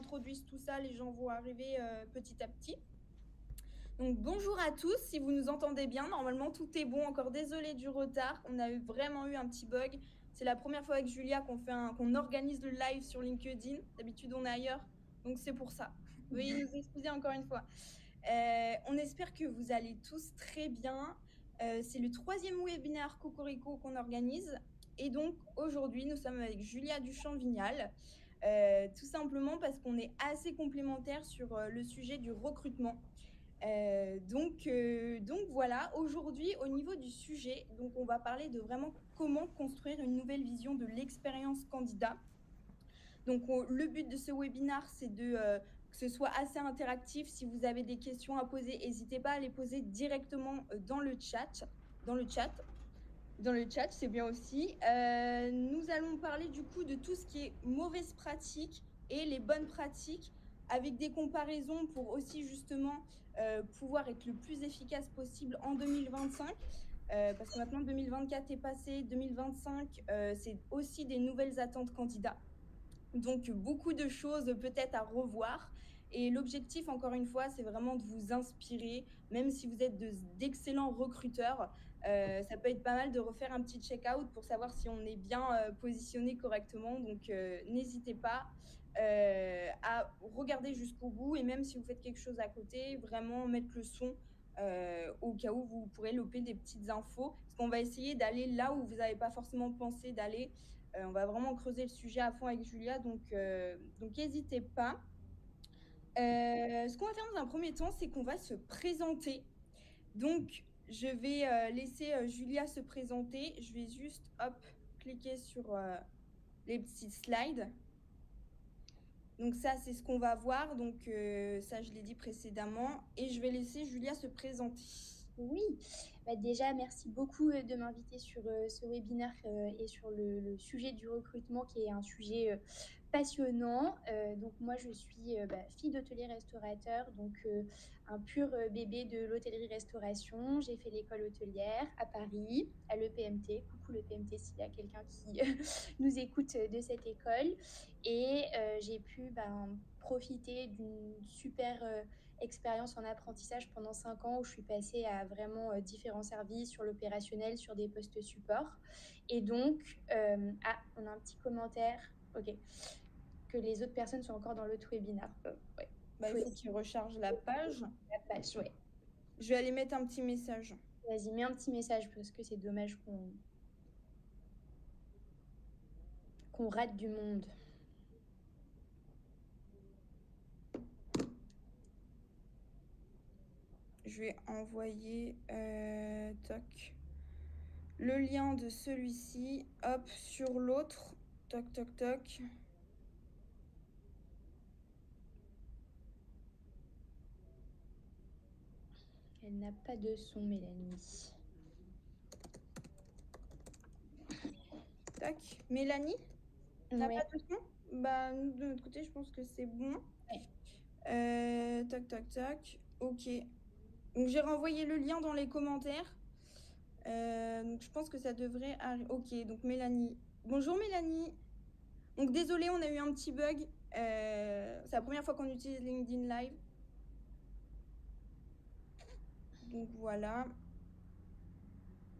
j'introduise tout ça, les gens vont arriver petit à petit. Donc bonjour à tous, si vous nous entendez bien, normalement tout est bon. Encore désolé du retard, on a vraiment eu un petit bug. C'est la première fois avec Julia qu'on organise le live sur LinkedIn. D'habitude on est ailleurs, donc c'est pour ça. Veuillez nous excuser encore une fois. On espère que vous allez tous très bien. C'est le 3e webinaire Cocorico qu'on organise. Et donc aujourd'hui, nous sommes avec Julia Duchamp-Vignal, tout simplement parce qu'on est assez complémentaires sur le sujet du recrutement. Donc voilà, aujourd'hui au niveau du sujet, donc on va parler de vraiment comment construire une nouvelle vision de l'expérience candidat. Donc le but de ce webinaire, c'est que ce soit assez interactif. Si vous avez des questions à poser, n'hésitez pas à les poser directement dans le chat. Dans le chat, c'est bien aussi. Nous allons parler du coup de tout ce qui est mauvaise pratique et les bonnes pratiques avec des comparaisons pour aussi justement pouvoir être le plus efficace possible en 2025. Parce que maintenant 2024 est passé, 2025, c'est aussi des nouvelles attentes candidats. Donc beaucoup de choses peut-être à revoir. Et l'objectif, encore une fois, c'est vraiment de vous inspirer, même si vous êtes d'excellents recruteurs. Ça peut être pas mal de refaire un petit check-out pour savoir si on est bien positionné correctement. Donc n'hésitez pas à regarder jusqu'au bout. Et même si vous faites quelque chose à côté, vraiment mettre le son au cas où vous pourrez loper des petites infos. Parce qu'on va essayer d'aller là où vous n'avez pas forcément pensé d'aller. On va vraiment creuser le sujet à fond avec Julia, donc n'hésitez pas. Ce qu'on va faire dans un premier temps, c'est qu'on va se présenter. Donc, je vais laisser Julia se présenter. Je vais juste, hop, cliquer sur les petites slides. Donc ça, c'est ce qu'on va voir. Donc ça, je l'ai dit précédemment. Et je vais laisser Julia se présenter. Oui, déjà, merci beaucoup de m'inviter sur ce webinaire et sur le sujet du recrutement qui est un sujet passionnant. Donc moi, je suis fille d'hôtelier-restaurateur, donc un pur bébé de l'hôtellerie-restauration. J'ai fait l'école hôtelière à Paris, à l'EPMT. Coucou l'EPMT s'il y a quelqu'un qui nous écoute de cette école. Et j'ai pu profiter d'une super expérience en apprentissage pendant 5 ans où je suis passée à vraiment différents services sur l'opérationnel, sur des postes support. Et donc, on a un petit commentaire, ok, que les autres personnes sont encore dans l'autre webinaire. Ouais. Il faut qu'il recharge la page. La page, ouais. Je vais aller mettre un petit message. Vas-y, mets un petit message parce que c'est dommage qu'on rate du monde. Je vais envoyer toc, le lien de celui-ci, hop, sur l'autre, toc, toc, toc. Elle n'a pas de son, Mélanie. Tac. Mélanie n'a Ouais. pas de son? Nous, de notre côté, je pense que c'est bon. Tac, tac, tac. Ok. Donc, j'ai renvoyé le lien dans les commentaires. Donc, je pense que ça devrait arriver. Ok, donc Mélanie. Bonjour Mélanie. Donc, désolé, on a eu un petit bug. C'est la première fois qu'on utilise LinkedIn Live. Donc, voilà.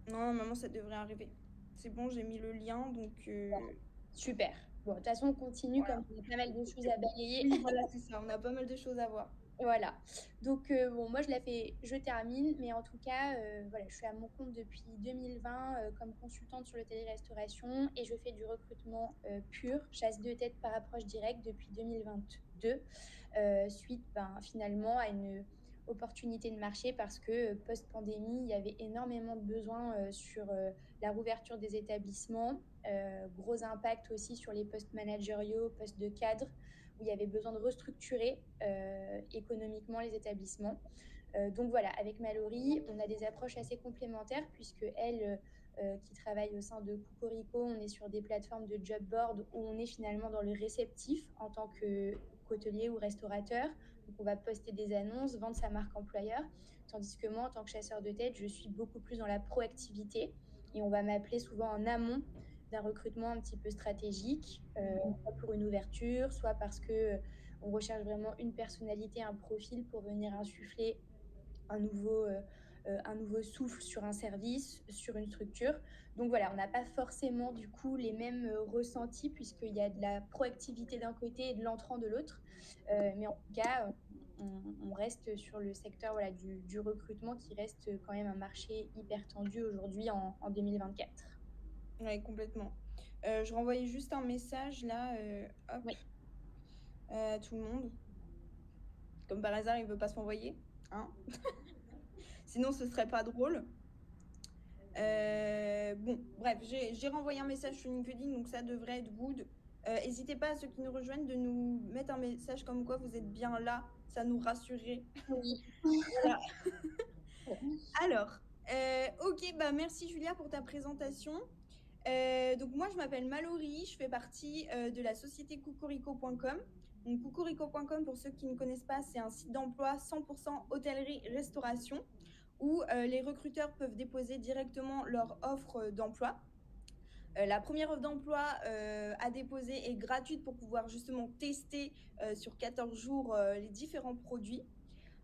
Non, normalement, ça devrait arriver. C'est bon, j'ai mis le lien, donc... Super. Bon, de toute façon, on continue voilà. comme on a pas mal de choses à balayer. Oui, voilà, c'est ça. On a pas mal de choses à voir. Voilà. Donc, moi, je termine, mais en tout cas, je suis à mon compte depuis 2020 comme consultante sur l'hôtellerie-restauration et je fais du recrutement pur, chasse de tête par approche directe depuis 2022, suite finalement à une opportunité de marché parce que post-pandémie, il y avait énormément de besoins sur la rouverture des établissements, gros impact aussi sur les postes managériaux, postes de cadre, où il y avait besoin de restructurer économiquement les établissements. Donc voilà, avec Mallory, on a des approches assez complémentaires puisque elle, qui travaille au sein de Cocorico, on est sur des plateformes de job board où on est finalement dans le réceptif en tant qu'hôtelier ou restaurateur. Donc on va poster des annonces, vendre sa marque employeur, tandis que moi, en tant que chasseur de tête, je suis beaucoup plus dans la proactivité et on va m'appeler souvent en amont d'un recrutement un petit peu stratégique, soit pour une ouverture, soit parce que On recherche vraiment une personnalité, un profil pour venir insuffler un nouveau souffle sur un service, sur une structure. Donc voilà, on n'a pas forcément du coup les mêmes ressentis puisqu'il y a de la proactivité d'un côté et de l'entrant de l'autre. Mais en tout cas, on reste sur le secteur voilà, du recrutement qui reste quand même un marché hyper tendu aujourd'hui en 2024. Ouais, complètement. Je renvoyais juste un message là, hop, Oui. à tout le monde. Comme par hasard, il veut pas s'envoyer, hein. Sinon, ce serait pas drôle. Bon, bref, j'ai renvoyé un message sur LinkedIn, donc ça devrait être good. N'hésitez pas à ceux qui nous rejoignent de nous mettre un message comme quoi vous êtes bien là, ça nous rassurerait. Oui. Voilà. Alors, ok, bah merci Julia pour ta présentation. Donc moi, je m'appelle Mallory, je fais partie de la société Cocorico.com. Donc Cocorico.com, pour ceux qui ne connaissent pas, c'est un site d'emploi 100% hôtellerie-restauration où les recruteurs peuvent déposer directement leur offre d'emploi. La première offre d'emploi à déposer est gratuite pour pouvoir justement tester sur 14 jours les différents produits.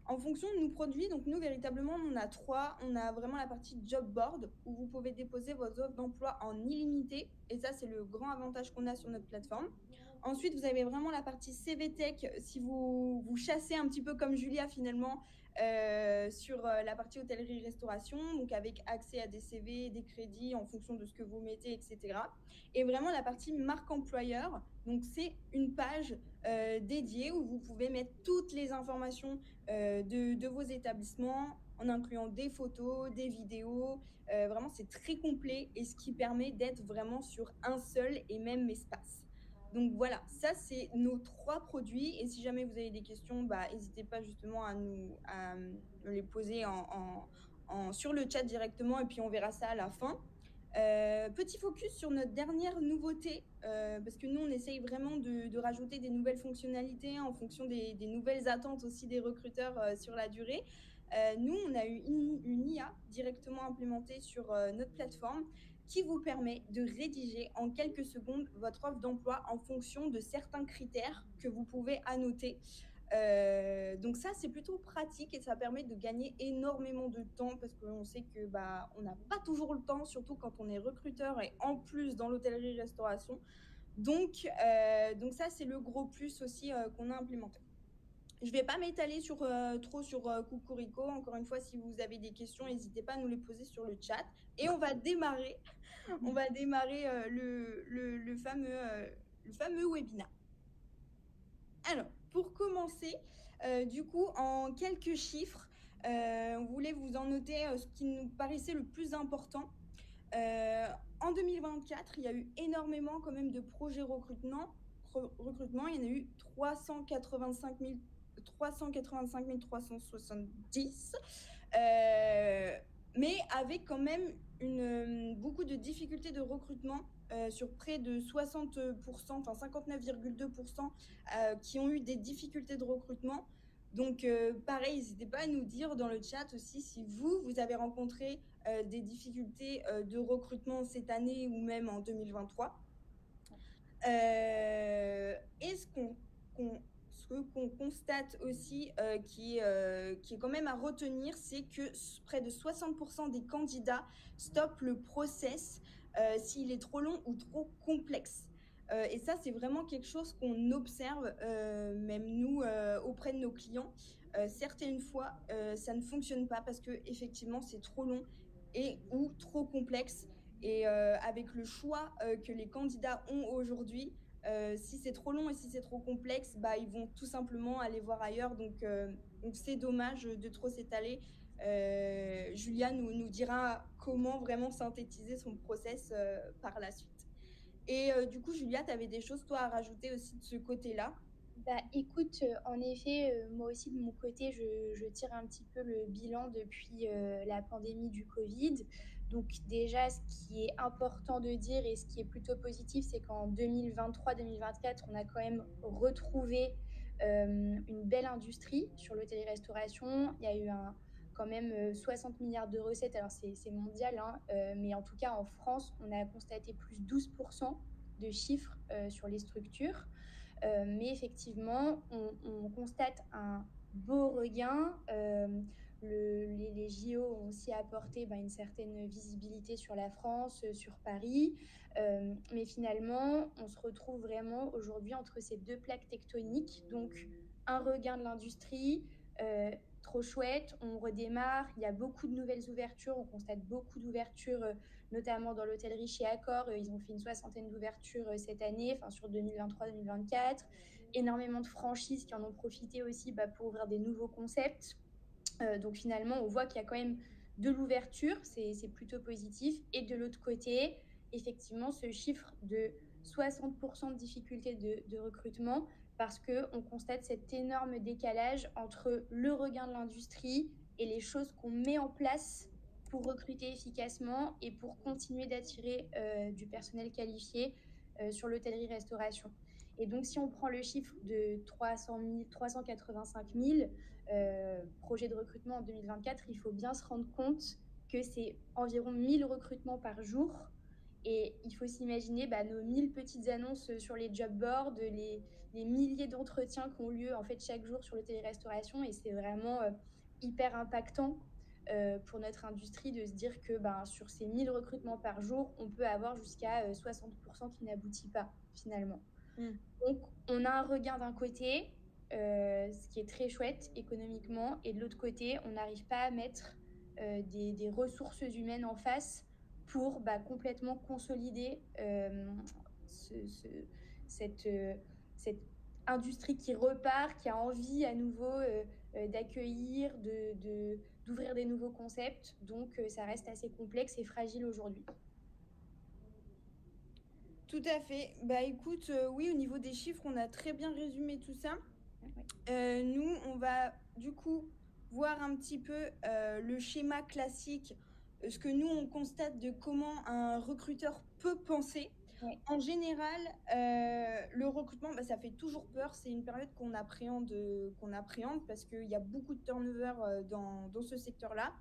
En fonction de nos produits, donc nous véritablement on en a trois. On a vraiment la partie job board où vous pouvez déposer vos offres d'emploi en illimité et ça c'est le grand avantage qu'on a sur notre plateforme. Ensuite vous avez vraiment la partie CV Tech si vous chassez un petit peu comme Julia finalement sur la partie hôtellerie-restauration, donc avec accès à des CV, des crédits en fonction de ce que vous mettez, etc. Et vraiment la partie marque employeur, donc c'est une page dédiée où vous pouvez mettre toutes les informations de vos établissements en incluant des photos, des vidéos. Vraiment, c'est très complet et ce qui permet d'être vraiment sur un seul et même espace. Donc voilà, ça c'est nos trois produits. Et si jamais vous avez des questions, bah, n'hésitez pas justement à les poser sur le chat directement et puis on verra ça à la fin. Petit focus sur notre dernière nouveauté, parce que nous, on essaye vraiment de rajouter des nouvelles fonctionnalités en fonction des nouvelles attentes aussi des recruteurs sur la durée. Nous, on a eu une IA directement implémentée sur notre plateforme qui vous permet de rédiger en quelques secondes votre offre d'emploi en fonction de certains critères que vous pouvez annoter. Donc ça, c'est plutôt pratique et ça permet de gagner énormément de temps parce qu'on sait que bah, on n'a pas toujours le temps, surtout quand on est recruteur et en plus dans l'hôtellerie-restauration. Donc ça, c'est le gros plus aussi qu'on a implémenté. Je ne vais pas m'étaler trop sur Cocorico. Encore une fois, si vous avez des questions, n'hésitez pas à nous les poser sur le chat. Et on va démarrer, le fameux webinaire. Alors, pour commencer, du coup, en quelques chiffres, on voulait vous en noter ce qui nous paraissait le plus important. En 2024, il y a eu énormément quand même de projets recrutement. Il y en a eu 385 370, mais avec quand même beaucoup de difficultés de recrutement sur près de 60%, enfin 59,2% qui ont eu des difficultés de recrutement. Donc pareil, n'hésitez pas à nous dire dans le chat aussi si vous avez rencontré des difficultés de recrutement cette année ou même en 2023. Et ce qu'on constate aussi qui est quand même à retenir, c'est que près de 60% des candidats stoppent le process s'il est trop long ou trop complexe. Et ça, c'est vraiment quelque chose qu'on observe, même nous, auprès de nos clients. Certaines fois, ça ne fonctionne pas parce que effectivement, c'est trop long et ou trop complexe. Et avec le choix que les candidats ont aujourd'hui, si c'est trop long et si c'est trop complexe, bah, ils vont tout simplement aller voir ailleurs. Donc c'est dommage de trop s'étaler. Julia nous dira comment vraiment synthétiser son process par la suite. Et du coup, Julia, tu avais des choses, toi, à rajouter aussi de ce côté-là? Bah, écoute, en effet, moi aussi de mon côté, je tire un petit peu le bilan depuis la pandémie du Covid. Donc déjà, ce qui est important de dire et ce qui est plutôt positif, c'est qu'en 2023-2024, on a quand même retrouvé une belle industrie sur l'hôtellerie-restauration. Il y a eu quand même 60 milliards de recettes, alors c'est mondial, hein, mais en tout cas en France, on a constaté plus 12% de chiffres sur les structures. Mais effectivement, on constate un beau regain. Les JO ont aussi apporté une certaine visibilité sur la France, sur Paris. Mais finalement, on se retrouve vraiment aujourd'hui entre ces deux plaques tectoniques. Donc, un regain de l'industrie, trop chouette, on redémarre. Il y a beaucoup de nouvelles ouvertures. On constate beaucoup d'ouvertures, notamment dans l'hôtellerie chez Accor. Ils ont fait une 60aine d'ouvertures cette année, enfin sur 2023-2024. Énormément de franchises qui en ont profité aussi pour ouvrir des nouveaux concepts. Donc finalement, on voit qu'il y a quand même de l'ouverture, c'est plutôt positif. Et de l'autre côté, effectivement, ce chiffre de 60% de difficulté de recrutement, parce qu'on constate cet énorme décalage entre le regain de l'industrie et les choses qu'on met en place pour recruter efficacement et pour continuer d'attirer du personnel qualifié sur l'hôtellerie-restauration. Et donc, si on prend le chiffre de 300 000, 385 000 projets de recrutement en 2024, il faut bien se rendre compte que c'est environ 1000 recrutements par jour. Et il faut s'imaginer nos 1000 petites annonces sur les job boards, les milliers d'entretiens qui ont lieu en fait chaque jour sur le télé-restauration. Et c'est vraiment hyper impactant pour notre industrie de se dire que sur ces 1000 recrutements par jour, on peut avoir jusqu'à 60% qui n'aboutit pas finalement. Donc, on a un regain d'un côté, ce qui est très chouette économiquement, et de l'autre côté, on n'arrive pas à mettre des ressources humaines en face pour complètement consolider cette, cette industrie qui repart, qui a envie à nouveau d'accueillir, d'ouvrir des nouveaux concepts. Donc, ça reste assez complexe et fragile aujourd'hui. Tout à fait. Écoute, oui, au niveau des chiffres, on a très bien résumé tout ça. Nous, on va du coup voir un petit peu le schéma classique, ce que nous, on constate de comment un recruteur peut penser. Ouais. En général, le recrutement, ça fait toujours peur. C'est une période qu'on appréhende parce qu'il y a beaucoup de turnover dans ce secteur-là.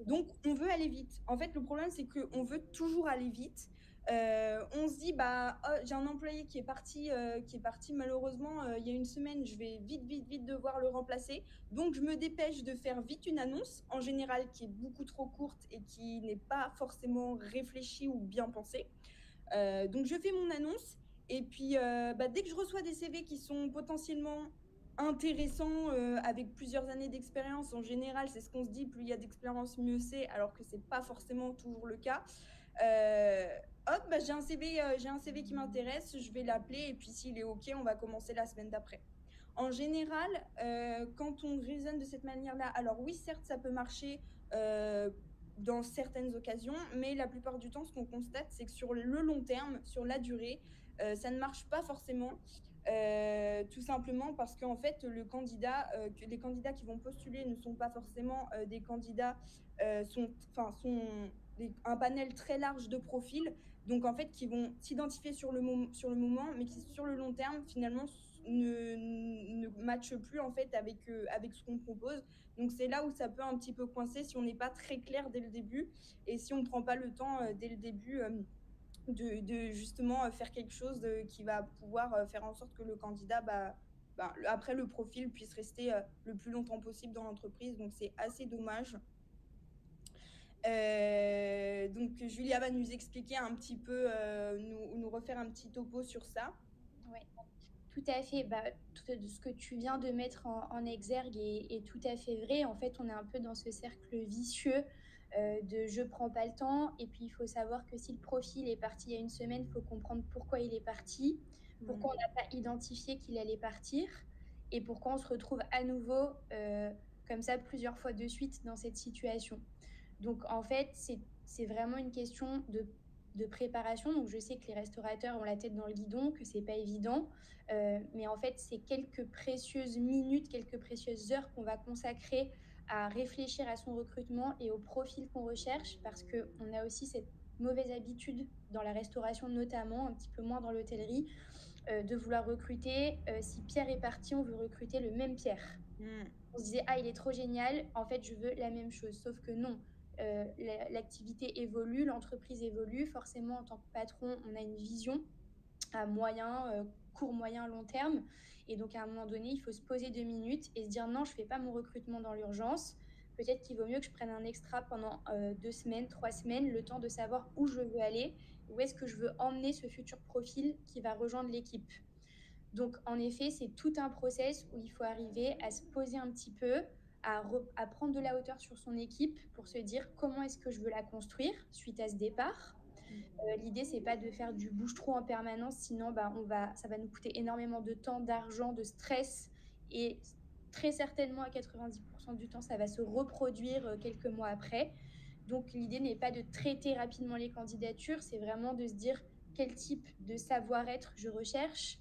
Donc, on veut aller vite. En fait, le problème, c'est qu'on veut toujours aller vite. On se dit, j'ai un employé qui est parti malheureusement il y a une semaine, je vais vite devoir le remplacer. Donc, je me dépêche de faire vite une annonce, en général qui est beaucoup trop courte et qui n'est pas forcément réfléchie ou bien pensée. Donc, je fais mon annonce et puis dès que je reçois des CV qui sont potentiellement intéressants avec plusieurs années d'expérience, en général, c'est ce qu'on se dit, plus il y a d'expérience, mieux c'est, alors que c'est pas forcément toujours le cas. J'ai un CV qui m'intéresse, je vais l'appeler et puis s'il est OK, on va commencer la semaine d'après. En général, quand on raisonne de cette manière-là, alors oui, certes, ça peut marcher dans certaines occasions, mais la plupart du temps, ce qu'on constate, c'est que sur le long terme, sur la durée, ça ne marche pas forcément. Tout simplement parce qu'en fait, les candidats qui vont postuler ne sont pas forcément des candidats, sont un panel très large de profils, donc en fait, qui vont s'identifier sur le moment, mais qui sur le long terme, finalement, ne matchent plus en fait avec ce qu'on propose. Donc c'est là où ça peut un petit peu coincer si on n'est pas très clair dès le début et si on ne prend pas le temps dès le début de justement faire quelque chose qui va pouvoir faire en sorte que le candidat, après le profil, puisse rester le plus longtemps possible dans l'entreprise. Donc c'est assez dommage. Donc Julia va nous expliquer un petit peu, nous refaire un petit topo sur ça. Oui, tout à fait. Ce que tu viens de mettre en exergue est tout à fait vrai. En fait, on est un peu dans ce cercle vicieux de je prends pas le temps. Et puis, il faut savoir que si le profil est parti il y a une semaine, il faut comprendre pourquoi il est parti, pourquoi on n'a pas identifié qu'il allait partir et pourquoi on se retrouve à nouveau comme ça plusieurs fois de suite dans cette situation. Donc, en fait, c'est vraiment une question de préparation. Donc, je sais que les restaurateurs ont la tête dans le guidon, que c'est pas évident. Mais en fait, c'est quelques précieuses minutes, quelques précieuses heures qu'on va consacrer à réfléchir à son recrutement et au profil qu'on recherche parce qu'on a aussi cette mauvaise habitude dans la restauration notamment, un petit peu moins dans l'hôtellerie, de vouloir recruter. Si Pierre est parti, on veut recruter le même Pierre. On se disait, il est trop génial, en fait, je veux la même chose. Sauf que non, l'activité évolue, l'entreprise évolue. Forcément, en tant que patron, on a une vision à moyen, court, moyen, long terme. Et donc, à un moment donné, il faut se poser 2 minutes et se dire non, je ne fais pas mon recrutement dans l'urgence. Peut-être qu'il vaut mieux que je prenne un extra pendant 2 semaines, 3 semaines, le temps de savoir où je veux aller, où est-ce que je veux emmener ce futur profil qui va rejoindre l'équipe. Donc, en effet, c'est tout un process où il faut arriver à se poser un petit peu, à prendre de la hauteur sur son équipe pour se dire comment est-ce que je veux la construire suite à ce départ. L'idée, c'est pas de faire du bouche-trou en permanence, sinon ça va nous coûter énormément de temps, d'argent, de stress, et très certainement à 90% du temps, ça va se reproduire quelques mois après. Donc l'idée n'est pas de traiter rapidement les candidatures, c'est vraiment de se dire quel type de savoir-être je recherche,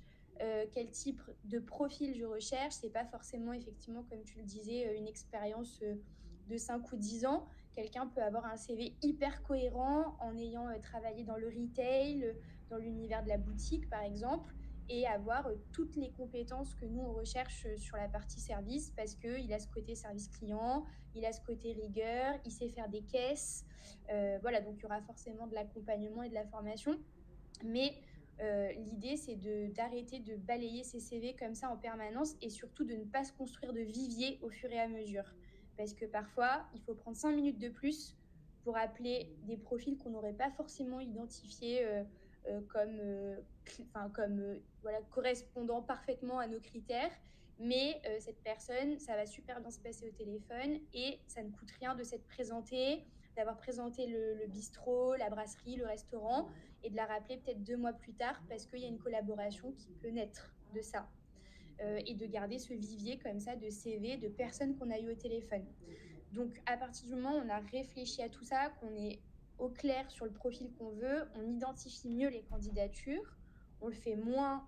quel type de profil je recherche. C'est pas forcément, effectivement, comme tu le disais, une expérience de 5 ou 10 ans. Quelqu'un peut avoir un CV hyper cohérent en ayant travaillé dans le retail, dans l'univers de la boutique, par exemple, et avoir toutes les compétences que nous, on recherche sur la partie service, parce qu'il a ce côté service client, il a ce côté rigueur, il sait faire des caisses. Voilà, donc il y aura forcément de l'accompagnement et de la formation. Mais l'idée, c'est d'arrêter de balayer ces CV comme ça en permanence, et surtout de ne pas se construire de vivier au fur et à mesure. Parce que parfois, il faut prendre 5 minutes de plus pour appeler des profils qu'on n'aurait pas forcément identifiés voilà, correspondant parfaitement à nos critères. Mais cette personne, ça va super bien se passer au téléphone et ça ne coûte rien de s'être présenté, d'avoir présenté le bistrot, la brasserie, le restaurant, et de la rappeler peut-être 2 mois plus tard parce qu'il y a une collaboration qui peut naître de ça. Et de garder ce vivier comme ça de CV, de personnes qu'on a eues au téléphone. Donc, à partir du moment où on a réfléchi à tout ça, qu'on est au clair sur le profil qu'on veut, on identifie mieux les candidatures, on le fait moins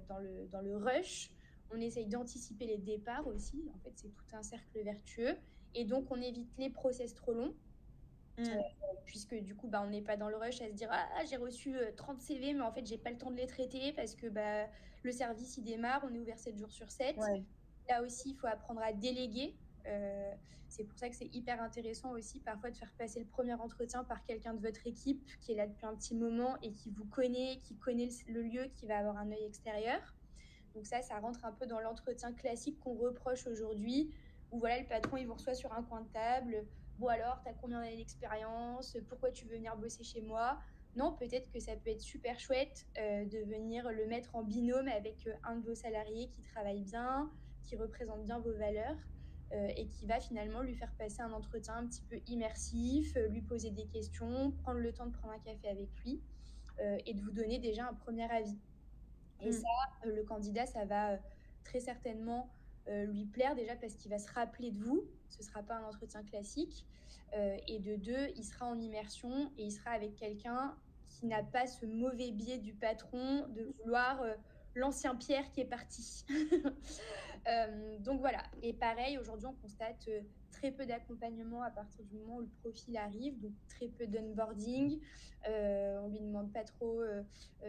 dans le rush, on essaye d'anticiper les départs aussi. En fait, c'est tout un cercle vertueux. Et donc, on évite les process trop longs, puisque du coup, on n'est pas dans le rush à se dire ah, j'ai reçu 30 CV, mais en fait, j'ai pas le temps de les traiter parce que le service il démarre, on est ouvert 7 jours sur 7. Ouais. Là aussi, il faut apprendre à déléguer. C'est pour ça que c'est hyper intéressant aussi parfois de faire passer le premier entretien par quelqu'un de votre équipe qui est là depuis un petit moment et qui vous connaît, qui connaît le lieu, qui va avoir un œil extérieur. Donc ça rentre un peu dans l'entretien classique qu'on reproche aujourd'hui, où voilà, le patron, il vous reçoit sur un coin de table. Bon alors, t'as combien d'années d'expérience? Pourquoi tu veux venir bosser chez moi? Non, peut-être que ça peut être super chouette de venir le mettre en binôme avec un de vos salariés qui travaille bien, qui représente bien vos valeurs, et qui va finalement lui faire passer un entretien un petit peu immersif, lui poser des questions, prendre le temps de prendre un café avec lui, et de vous donner déjà un premier avis. Et ça, le candidat, ça va très certainement lui plaire, déjà parce qu'il va se rappeler de vous. Ce ne sera pas un entretien classique. Et de deux, il sera en immersion et il sera avec quelqu'un qui n'a pas ce mauvais biais du patron de vouloir l'ancien Pierre qui est parti. Donc voilà. Et pareil, aujourd'hui, on constate très peu d'accompagnement à partir du moment où le profil arrive, donc très peu d'onboarding. On lui demande pas trop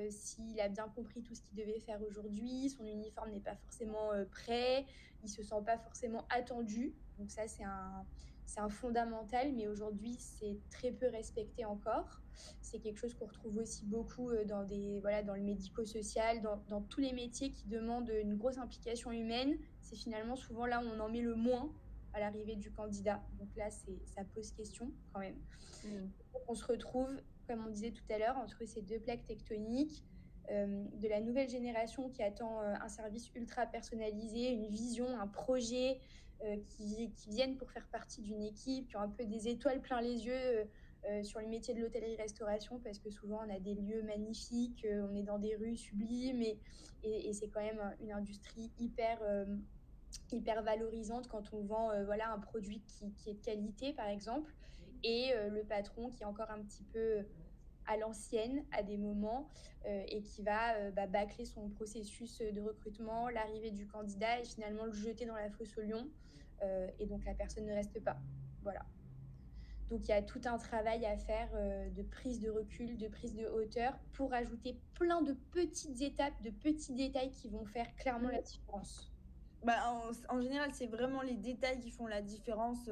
s'il a bien compris tout ce qu'il devait faire aujourd'hui. Son uniforme n'est pas forcément prêt. Il se sent pas forcément attendu. Donc ça, c'est un fondamental, mais aujourd'hui, c'est très peu respecté encore. C'est quelque chose qu'on retrouve aussi beaucoup dans le médico-social, dans tous les métiers qui demandent une grosse implication humaine. C'est finalement souvent là où on en met le moins à l'arrivée du candidat. Donc là, ça pose question quand même. Donc on se retrouve, comme on disait tout à l'heure, entre ces deux plaques tectoniques, de la nouvelle génération qui attend un service ultra personnalisé, une vision, un projet, qui viennent pour faire partie d'une équipe, qui ont un peu des étoiles plein les yeux sur le métier de l'hôtellerie-restauration, parce que souvent on a des lieux magnifiques, on est dans des rues sublimes, et c'est quand même une industrie hyper valorisante quand on vend un produit qui est de qualité, par exemple, et le patron qui est encore un petit peu à l'ancienne à des moments, et qui va bâcler son processus de recrutement, l'arrivée du candidat, et finalement le jeter dans la fosse aux lions, et donc la personne ne reste pas. Voilà. Donc il y a tout un travail à faire de prise de recul, de prise de hauteur, pour ajouter plein de petites étapes, de petits détails qui vont faire clairement la différence. En général, c'est vraiment les détails qui font la différence.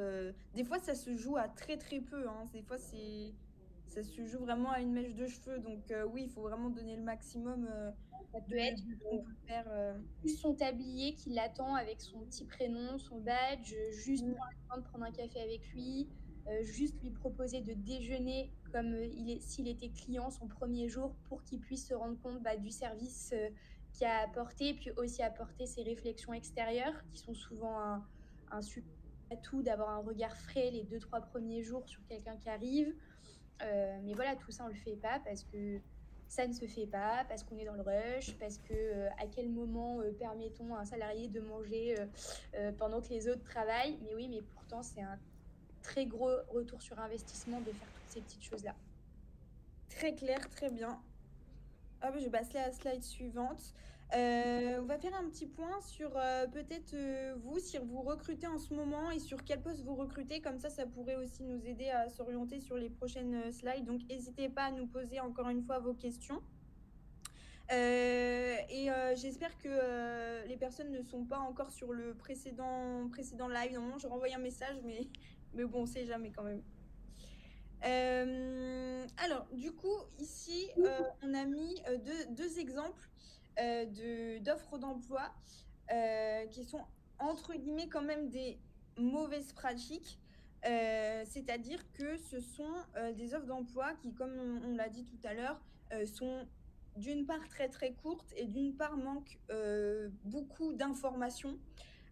Des fois, ça se joue à très très peu, hein. Des fois, ça se joue vraiment à une mèche de cheveux. Donc oui, il faut vraiment donner le maximum Ça peut être de ce qu'on peut faire. juste son tablier qui l'attend avec son petit prénom, son badge, juste Mm. prendre le temps de prendre un café avec lui, juste lui proposer de déjeuner comme s'il était client son premier jour pour qu'il puisse se rendre compte du service qu'il a apporté, puis aussi apporter ses réflexions extérieures qui sont souvent un super atout d'avoir un regard frais les 2-3 premiers jours sur quelqu'un qui arrive. Mais voilà, tout ça, on le fait pas parce que ça ne se fait pas, parce qu'on est dans le rush, parce que à quel moment permettons à un salarié de manger pendant que les autres travaillent. Mais oui, mais pourtant, c'est un très gros retour sur investissement de faire toutes ces petites choses-là. Très clair, très bien. Hop, je vais passer à la slide suivante. On va faire un petit point sur peut-être vous, si vous recrutez en ce moment et sur quel poste vous recrutez. Comme ça pourrait aussi nous aider à s'orienter sur les prochaines slides. Donc, n'hésitez pas à nous poser encore une fois vos questions. J'espère que les personnes ne sont pas encore sur le précédent live. Normalement, je renvoie un message, mais bon, on sait jamais quand même. Alors, du coup, ici, on a mis deux exemples d'offres d'emploi qui sont, entre guillemets, quand même des mauvaises pratiques. C'est-à-dire que ce sont des offres d'emploi qui, comme on l'a dit tout à l'heure, sont d'une part très très courtes et d'une part manquent beaucoup d'informations.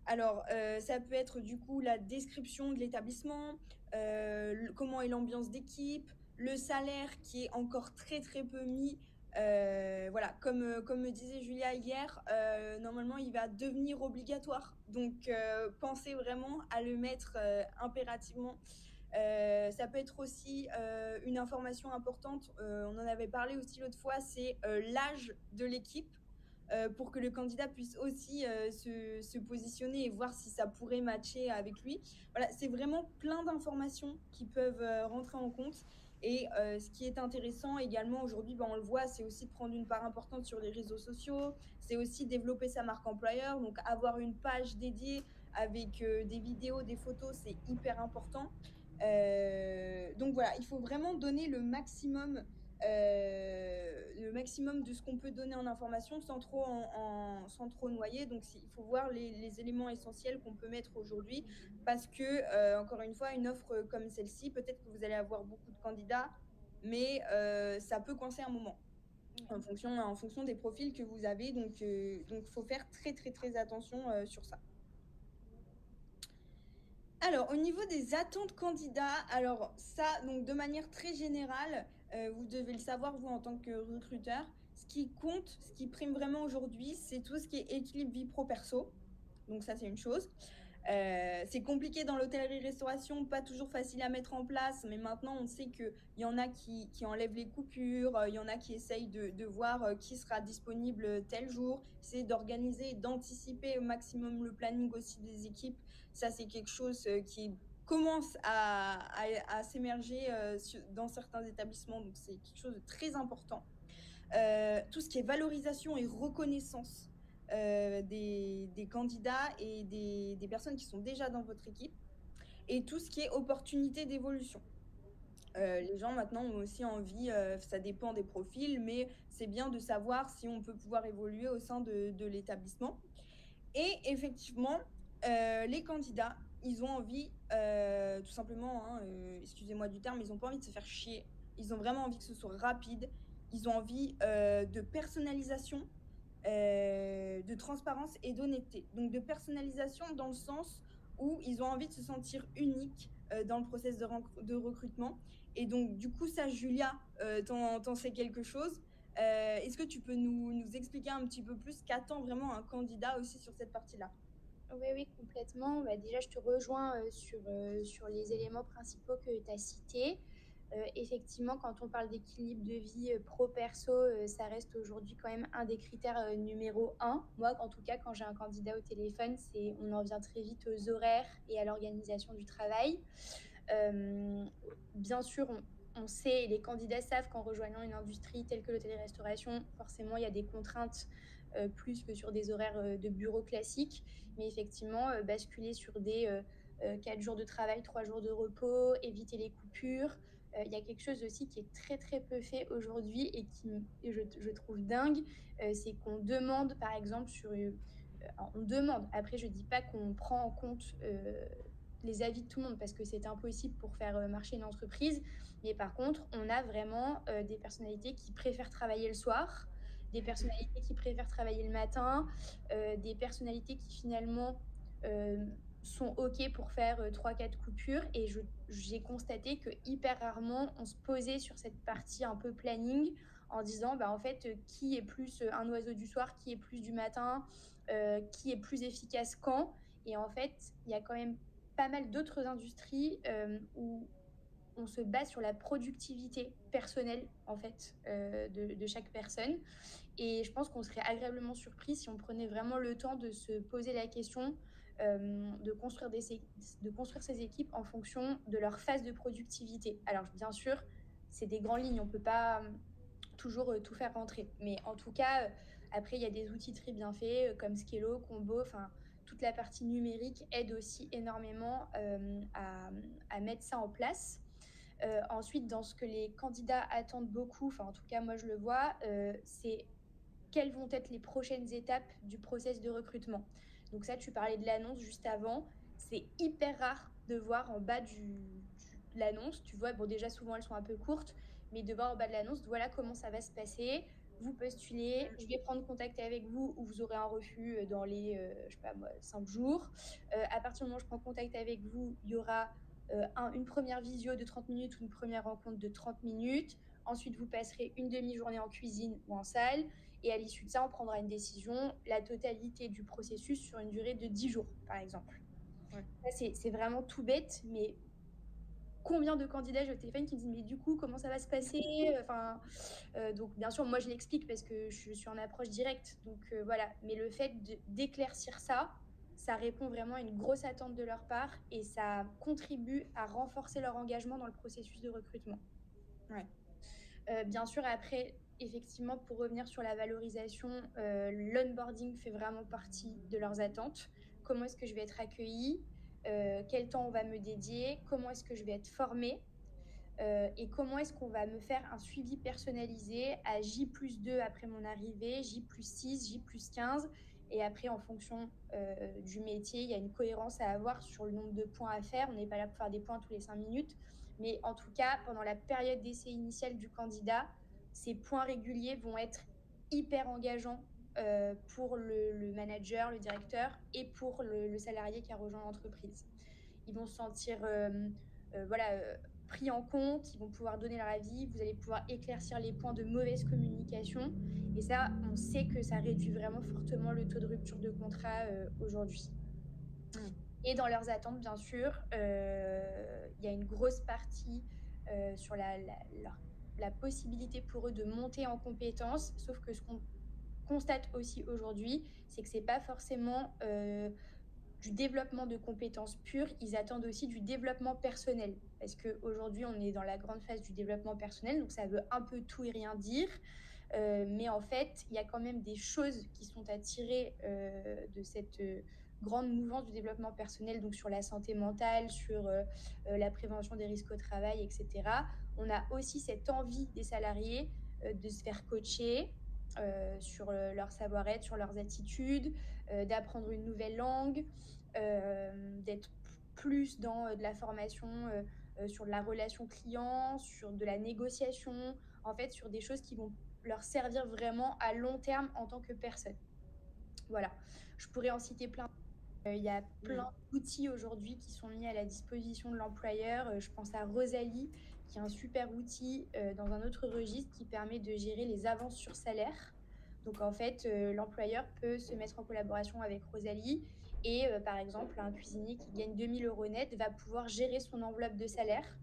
Alors, ça peut être du coup la description de l'établissement, comment est l'ambiance d'équipe, le salaire qui est encore très très peu mis. Voilà, comme me disait Julia hier, normalement il va devenir obligatoire. Donc pensez vraiment à le mettre impérativement. Ça peut être aussi une information importante, on en avait parlé aussi l'autre fois, c'est l'âge de l'équipe pour que le candidat puisse aussi se positionner et voir si ça pourrait matcher avec lui. Voilà, c'est vraiment plein d'informations qui peuvent rentrer en compte. Et ce qui est intéressant également aujourd'hui, on le voit, c'est aussi de prendre une part importante sur les réseaux sociaux, c'est aussi développer sa marque employeur, donc avoir une page dédiée avec des vidéos, des photos, c'est hyper important. Donc voilà, il faut vraiment donner le maximum de ce qu'on peut donner en information sans sans trop noyer. Donc il faut voir les éléments essentiels qu'on peut mettre aujourd'hui parce que, encore une fois, une offre comme celle-ci, peut-être que vous allez avoir beaucoup de candidats, mais ça peut coincer un moment en fonction des profils que vous avez. Donc, faut faire très, très, très attention sur ça. Alors, au niveau des attentes candidats, alors ça, donc de manière très générale, vous devez le savoir, vous, en tant que recruteur, ce qui compte, ce qui prime vraiment aujourd'hui, c'est tout ce qui est équilibre vie pro-perso. Donc ça, c'est une chose. C'est compliqué dans l'hôtellerie-restauration, pas toujours facile à mettre en place, mais maintenant on sait qu'il y en a qui enlèvent les coupures, il y en a qui essayent de voir qui sera disponible tel jour, c'est d'organiser, d'anticiper au maximum le planning aussi des équipes. Ça, c'est quelque chose qui commence à s'émerger dans certains établissements, donc c'est quelque chose de très important. Tout ce qui est valorisation et reconnaissance des candidats et des personnes qui sont déjà dans votre équipe, et tout ce qui est opportunité d'évolution. Les gens maintenant ont aussi envie, ça dépend des profils, mais c'est bien de savoir si on peut pouvoir évoluer au sein de l'établissement. Et effectivement, les candidats, ils ont envie, tout simplement, hein, excusez-moi du terme, ils n'ont pas envie de se faire chier. Ils ont vraiment envie que ce soit rapide. Ils ont envie de personnalisation, de transparence et d'honnêteté. Donc de personnalisation dans le sens où ils ont envie de se sentir uniques dans le process de recrutement. Et donc du coup, ça, Julia, t'en sais quelque chose. Est-ce que tu peux nous expliquer un petit peu plus qu'attend vraiment un candidat aussi sur cette partie-là? Oui, oui, complètement. Déjà, je te rejoins sur les éléments principaux que tu as cités. Effectivement, quand on parle d'équilibre de vie pro-perso, ça reste aujourd'hui quand même un des critères numéro un. Moi, en tout cas, quand j'ai un candidat au téléphone, on en vient très vite aux horaires et à l'organisation du travail. Bien sûr, on sait et les candidats savent qu'en rejoignant une industrie telle que l'hôtellerie-restauration, forcément, il y a des contraintes plus que sur des horaires de bureau classiques. Mais effectivement, basculer sur des 4 jours de travail, 3 jours de repos, éviter les coupures, Il y a quelque chose aussi qui est très très peu fait aujourd'hui et je trouve dingue, c'est qu'on demande par exemple on demande, après je dis pas qu'on prend en compte les avis de tout le monde parce que c'est impossible pour faire marcher une entreprise, mais par contre on a vraiment des personnalités qui préfèrent travailler le soir, des personnalités qui préfèrent travailler le matin, des personnalités qui finalement euh, sont OK pour faire 3-4 coupures. Et j'ai constaté que hyper rarement on se posait sur cette partie un peu planning en disant bah, en fait qui est plus un oiseau du soir, qui est plus du matin, qui est plus efficace quand. Et en fait, il y a quand même pas mal d'autres industries où on se base sur la productivité personnelle en fait de chaque personne. Et je pense qu'on serait agréablement surpris si on prenait vraiment le temps de se poser la question de construire ces équipes en fonction de leur phase de productivité. Alors bien sûr, c'est des grandes lignes, on ne peut pas toujours tout faire rentrer. Mais en tout cas, après, il y a des outils très bien faits comme Skello, Combo, enfin toute la partie numérique aide aussi énormément à mettre ça en place. Ensuite, dans ce que les candidats attendent beaucoup, enfin en tout cas moi je le vois, c'est quelles vont être les prochaines étapes du process de recrutement. Donc ça, tu parlais de l'annonce juste avant. C'est hyper rare de voir en bas de l'annonce. Tu vois, bon déjà souvent elles sont un peu courtes, mais de voir en bas de l'annonce, voilà comment ça va se passer. Vous postulez, je vais prendre contact avec vous ou vous aurez un refus dans les, je sais pas moi, 5 jours. À partir du moment où je prends contact avec vous, il y aura une première visio de 30 minutes ou une première rencontre de 30 minutes. Ensuite, vous passerez une demi-journée en cuisine ou en salle. Et à l'issue de ça, on prendra une décision, la totalité du processus sur une durée de 10 jours, par exemple. Ouais. C'est vraiment tout bête, mais combien de candidats j'ai au téléphone qui me disent mais du coup comment ça va se passer, enfin donc bien sûr moi je l'explique parce que je suis en approche directe, donc voilà, mais le fait d'éclaircir ça répond vraiment à une grosse attente de leur part et ça contribue à renforcer leur engagement dans le processus de recrutement. Ouais. Bien sûr, après, effectivement, pour revenir sur la valorisation, l'onboarding fait vraiment partie de leurs attentes. Comment est-ce que je vais être accueillie? Quel temps on va me dédier? Comment est-ce que je vais être formée? Et comment est-ce qu'on va me faire un suivi personnalisé à J+2 après mon arrivée, J+6, J+15? Et après, en fonction du métier, il y a une cohérence à avoir sur le nombre de points à faire. On n'est pas là pour faire des points tous les 5 minutes. Mais en tout cas, pendant la période d'essai initiale du candidat, ces points réguliers vont être hyper engageants pour le manager, le directeur et pour le salarié qui a rejoint l'entreprise. Ils vont se sentir pris en compte, ils vont pouvoir donner leur avis, vous allez pouvoir éclaircir les points de mauvaise communication. Et ça, on sait que ça réduit vraiment fortement le taux de rupture de contrat aujourd'hui. Et dans leurs attentes, bien sûr, il y a une grosse partie sur la possibilité pour eux de monter en compétences, sauf que ce qu'on constate aussi aujourd'hui, c'est que c'est pas forcément du développement de compétences pures, ils attendent aussi du développement personnel. Parce qu'aujourd'hui, on est dans la grande phase du développement personnel, donc ça veut un peu tout et rien dire. Mais en fait, il y a quand même des choses qui sont à tirer de cette grande mouvance du développement personnel, donc sur la santé mentale, sur la prévention des risques au travail, etc. On a aussi cette envie des salariés de se faire coacher sur leur savoir-être, sur leurs attitudes, d'apprendre une nouvelle langue, d'être plus dans de la formation sur de la relation client, sur de la négociation, en fait sur des choses qui vont leur servir vraiment à long terme en tant que personne. Voilà, je pourrais en citer plein. Il y a plein d'outils aujourd'hui qui sont mis à la disposition de l'employeur. Je pense à Rosalie, qui est un super outil dans un autre registre qui permet de gérer les avances sur salaire. Donc en fait, l'employeur peut se mettre en collaboration avec Rosalie et par exemple, un cuisinier qui gagne 2000 euros net va pouvoir gérer son enveloppe de salaire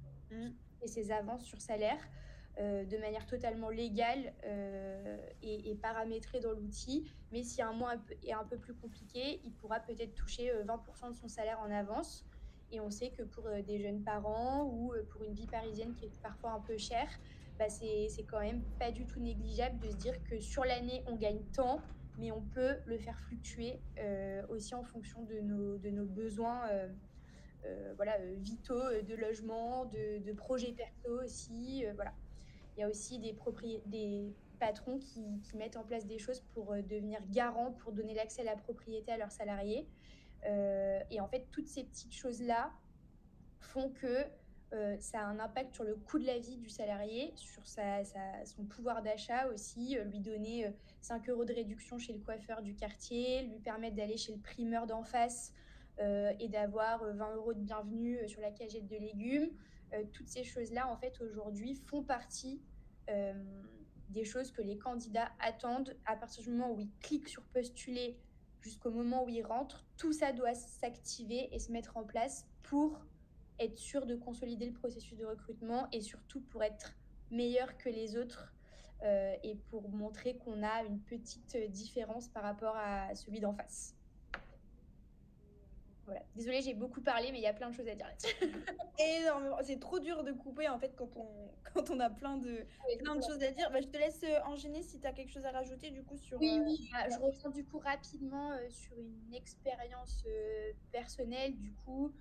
et ses avances sur salaire de manière totalement légale et paramétrée dans l'outil. Mais si un mois est un peu plus compliqué, il pourra peut-être toucher 20% de son salaire en avance. Et on sait que pour des jeunes parents ou pour une vie parisienne qui est parfois un peu chère, bah c'est quand même pas du tout négligeable de se dire que sur l'année, on gagne tant, mais on peut le faire fluctuer aussi en fonction de nos besoins voilà, vitaux, de logement, de projets perso aussi, voilà. Il y a aussi des patrons qui mettent en place des choses pour devenir garants, pour donner l'accès à la propriété à leurs salariés. Et en fait, toutes ces petites choses-là font que ça a un impact sur le coût de la vie du salarié, sur son pouvoir d'achat aussi, lui donner 5 € de réduction chez le coiffeur du quartier, lui permettre d'aller chez le primeur d'en face et d'avoir 20 € de bienvenue sur la cagette de légumes. Toutes ces choses-là, en fait, aujourd'hui, font partie euh, des choses que les candidats attendent à partir du moment où ils cliquent sur postuler jusqu'au moment où ils rentrent. Tout ça doit s'activer et se mettre en place pour être sûr de consolider le processus de recrutement et surtout pour être meilleur que les autres et pour montrer qu'on a une petite différence par rapport à celui d'en face. Voilà. Désolée, j'ai beaucoup parlé, mais il y a plein de choses à dire là-dessus. Énormément. C'est trop dur de couper en fait quand on a plein de choses à dire. Bah, je te laisse enchaîner si tu as quelque chose à rajouter du coup sur. Oui, oui, je reviens du coup rapidement sur une expérience personnelle du coup,